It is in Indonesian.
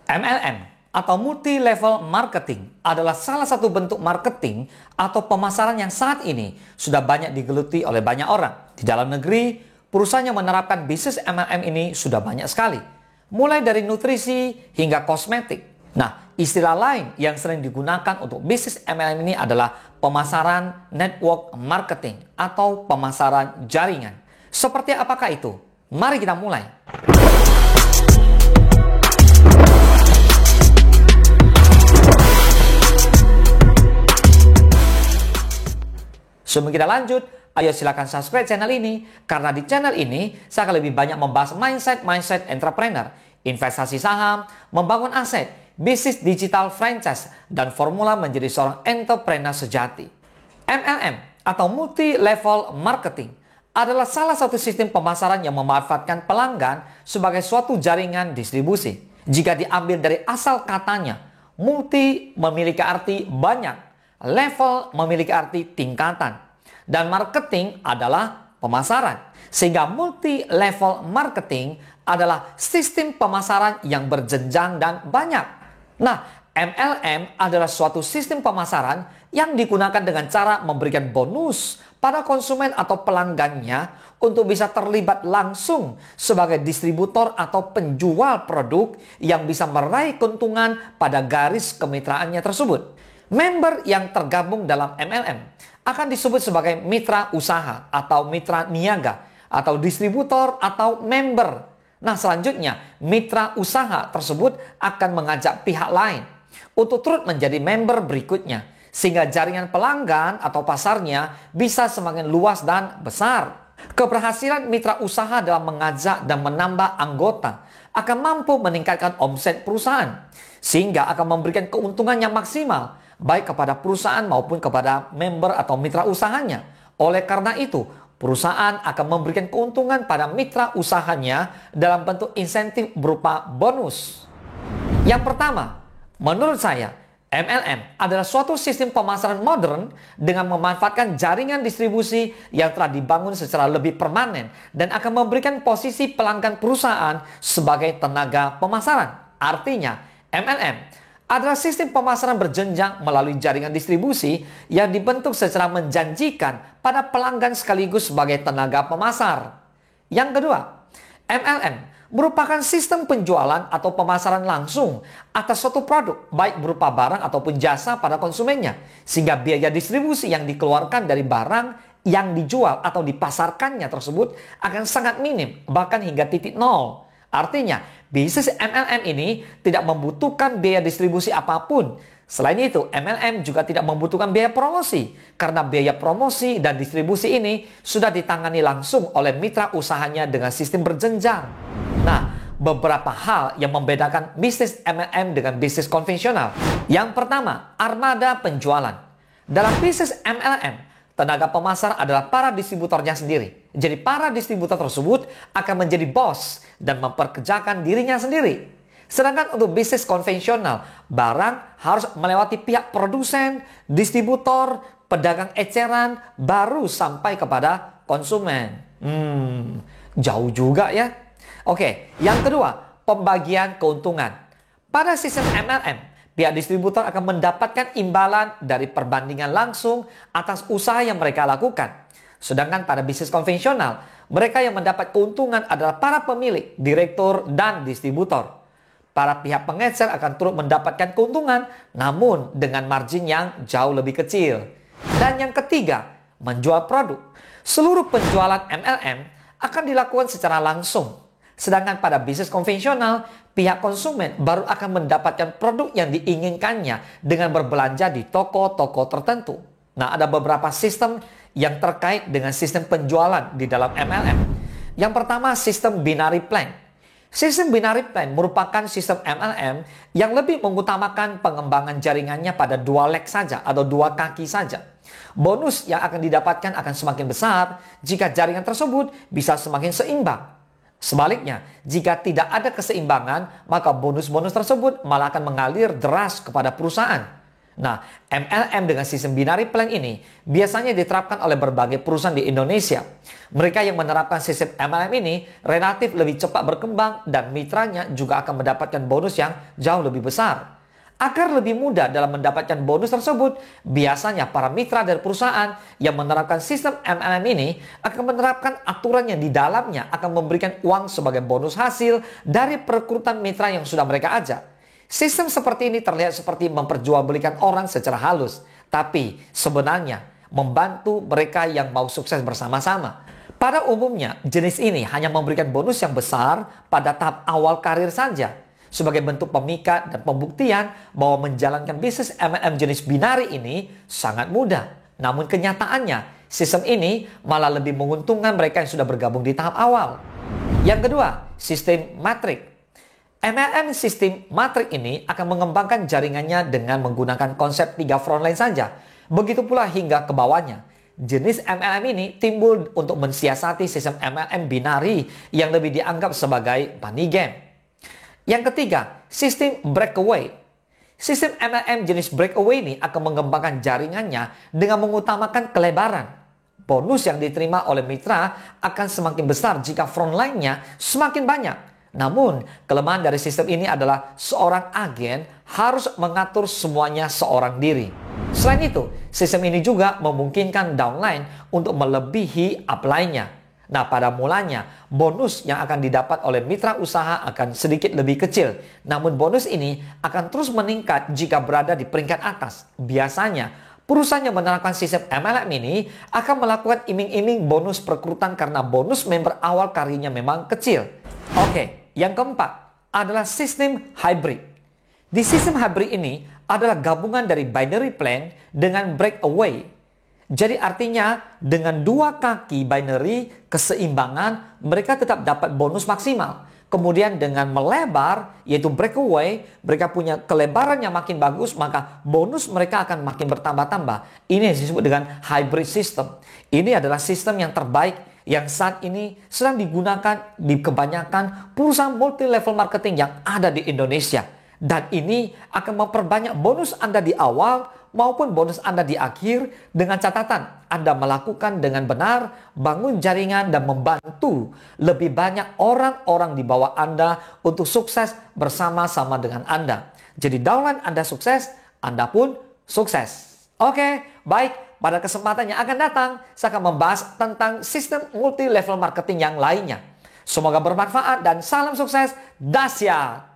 MLM atau multi level marketing adalah salah satu bentuk marketing atau pemasaran yang saat ini sudah banyak digeluti oleh banyak orang. Di dalam negeri, perusahaan yang menerapkan bisnis MLM ini sudah banyak sekali. Mulai dari nutrisi hingga kosmetik. Nah, istilah lain yang sering digunakan untuk bisnis MLM ini adalah pemasaran network marketing atau pemasaran jaringan. Seperti apakah itu? Mari kita mulai. Sebelum kita lanjut, ayo silakan subscribe channel ini, karena di channel ini saya akan lebih banyak membahas mindset entrepreneur, investasi saham, membangun aset, bisnis digital franchise, dan formula menjadi seorang entrepreneur sejati. MLM atau multi level marketing adalah salah satu sistem pemasaran yang memanfaatkan pelanggan sebagai suatu jaringan distribusi. Jika diambil dari asal katanya, multi memiliki arti banyak, level memiliki arti tingkatan, dan marketing adalah pemasaran. Sehingga multi level marketing adalah sistem pemasaran yang berjenjang dan banyak. Nah, MLM adalah suatu sistem pemasaran yang digunakan dengan cara memberikan bonus pada konsumen atau pelanggannya untuk bisa terlibat langsung sebagai distributor atau penjual produk yang bisa meraih keuntungan pada garis kemitraannya tersebut. Member yang tergabung dalam MLM akan disebut sebagai mitra usaha atau mitra niaga atau distributor atau member. Nah, selanjutnya mitra usaha tersebut akan mengajak pihak lain untuk turut menjadi member berikutnya, sehingga jaringan pelanggan atau pasarnya bisa semakin luas dan besar. Keberhasilan mitra usaha dalam mengajak dan menambah anggota akan mampu meningkatkan omset perusahaan, sehingga akan memberikan keuntungan yang maksimal baik kepada perusahaan maupun kepada member atau mitra usahanya. Oleh karena itu, perusahaan akan memberikan keuntungan pada mitra usahanya dalam bentuk insentif berupa bonus. Yang pertama, menurut saya, MLM adalah suatu sistem pemasaran modern dengan memanfaatkan jaringan distribusi yang telah dibangun secara lebih permanen dan akan memberikan posisi pelanggan perusahaan sebagai tenaga pemasaran. Artinya, MLM adalah sistem pemasaran berjenjang melalui jaringan distribusi yang dibentuk secara menjanjikan pada pelanggan sekaligus sebagai tenaga pemasar. Yang kedua, MLM merupakan sistem penjualan atau pemasaran langsung atas suatu produk, baik berupa barang ataupun jasa pada konsumennya, sehingga biaya distribusi yang dikeluarkan dari barang yang dijual atau dipasarkannya tersebut akan sangat minim, bahkan hingga titik nol. Artinya, bisnis MLM ini tidak membutuhkan biaya distribusi apapun. Selain itu, MLM juga tidak membutuhkan biaya promosi, karena biaya promosi dan distribusi ini sudah ditangani langsung oleh mitra usahanya dengan sistem berjenjang. Nah, beberapa hal yang membedakan bisnis MLM dengan bisnis konvensional. Yang pertama, armada penjualan. Dalam bisnis MLM, tenaga pemasar adalah para distributornya sendiri. Jadi para distributor tersebut akan menjadi bos dan memperkerjakan dirinya sendiri. Sedangkan untuk bisnis konvensional, barang harus melewati pihak produsen, distributor, pedagang eceran, baru sampai kepada konsumen. Jauh juga ya. Oke, yang kedua, pembagian keuntungan. Pada sistem MLM, pihak distributor akan mendapatkan imbalan dari perbandingan langsung atas usaha yang mereka lakukan. Sedangkan pada bisnis konvensional, mereka yang mendapat keuntungan adalah para pemilik, direktur, dan distributor. Para pihak pengecer akan turut mendapatkan keuntungan, namun dengan margin yang jauh lebih kecil. Dan yang ketiga, menjual produk. Seluruh penjualan MLM akan dilakukan secara langsung. Sedangkan pada bisnis konvensional, pihak konsumen baru akan mendapatkan produk yang diinginkannya dengan berbelanja di toko-toko tertentu. Nah, ada beberapa sistem yang terkait dengan sistem penjualan di dalam MLM. Yang pertama, sistem binary plan. Sistem binary plan merupakan sistem MLM yang lebih mengutamakan pengembangan jaringannya pada dua leg saja atau dua kaki saja. Bonus yang akan didapatkan akan semakin besar jika jaringan tersebut bisa semakin seimbang. Sebaliknya, jika tidak ada keseimbangan, maka bonus-bonus tersebut malah akan mengalir deras kepada perusahaan. Nah, MLM dengan sistem binary plan ini biasanya diterapkan oleh berbagai perusahaan di Indonesia. Mereka yang menerapkan sistem MLM ini relatif lebih cepat berkembang dan mitranya juga akan mendapatkan bonus yang jauh lebih besar. Agar lebih mudah dalam mendapatkan bonus tersebut, biasanya para mitra dari perusahaan yang menerapkan sistem MLM ini akan menerapkan aturan yang di dalamnya akan memberikan uang sebagai bonus hasil dari perekrutan mitra yang sudah mereka ajak. Sistem seperti ini terlihat seperti memperjualbelikan orang secara halus, tapi sebenarnya membantu mereka yang mau sukses bersama-sama. Pada umumnya, jenis ini hanya memberikan bonus yang besar pada tahap awal karir saja. Sebagai bentuk pemikat dan pembuktian bahwa menjalankan bisnis MLM jenis binary ini sangat mudah. Namun kenyataannya, sistem ini malah lebih menguntungkan mereka yang sudah bergabung di tahap awal. Yang kedua, sistem matrik. MLM sistem matrik ini akan mengembangkan jaringannya dengan menggunakan konsep 3 frontline saja. Begitu pula hingga ke bawahnya. Jenis MLM ini timbul untuk mensiasati sistem MLM binary yang lebih dianggap sebagai money game. Yang ketiga, sistem breakaway. Sistem MLM jenis breakaway ini akan mengembangkan jaringannya dengan mengutamakan kelebaran. Bonus yang diterima oleh mitra akan semakin besar jika frontline-nya semakin banyak. Namun, kelemahan dari sistem ini adalah seorang agen harus mengatur semuanya seorang diri. Selain itu, sistem ini juga memungkinkan downline untuk melebihi upline-nya. Nah, pada mulanya, bonus yang akan didapat oleh mitra usaha akan sedikit lebih kecil. Namun bonus ini akan terus meningkat jika berada di peringkat atas. Biasanya, perusahaan yang menerapkan sistem MLM ini akan melakukan iming-iming bonus perekrutan karena bonus member awal karirnya memang kecil. Oke, yang keempat adalah sistem hybrid. Di sistem hybrid ini adalah gabungan dari binary plan dengan breakaway. Jadi artinya dengan 2 kaki binary keseimbangan mereka tetap dapat bonus maksimal. Kemudian dengan melebar yaitu breakaway mereka punya kelebaran yang makin bagus maka bonus mereka akan makin bertambah-tambah. Ini yang disebut dengan hybrid system. Ini adalah sistem yang terbaik yang saat ini sedang digunakan di kebanyakan perusahaan multi level marketing yang ada di Indonesia. Dan ini akan memperbanyak bonus Anda di awal maupun bonus Anda di akhir dengan catatan Anda melakukan dengan benar, bangun jaringan dan membantu lebih banyak orang-orang di bawah Anda untuk sukses bersama-sama dengan Anda. Jadi downline Anda sukses, Anda pun sukses. Oke, baik. Pada kesempatan yang akan datang, saya akan membahas tentang sistem multi level marketing yang lainnya. Semoga bermanfaat dan salam sukses, dahsyat!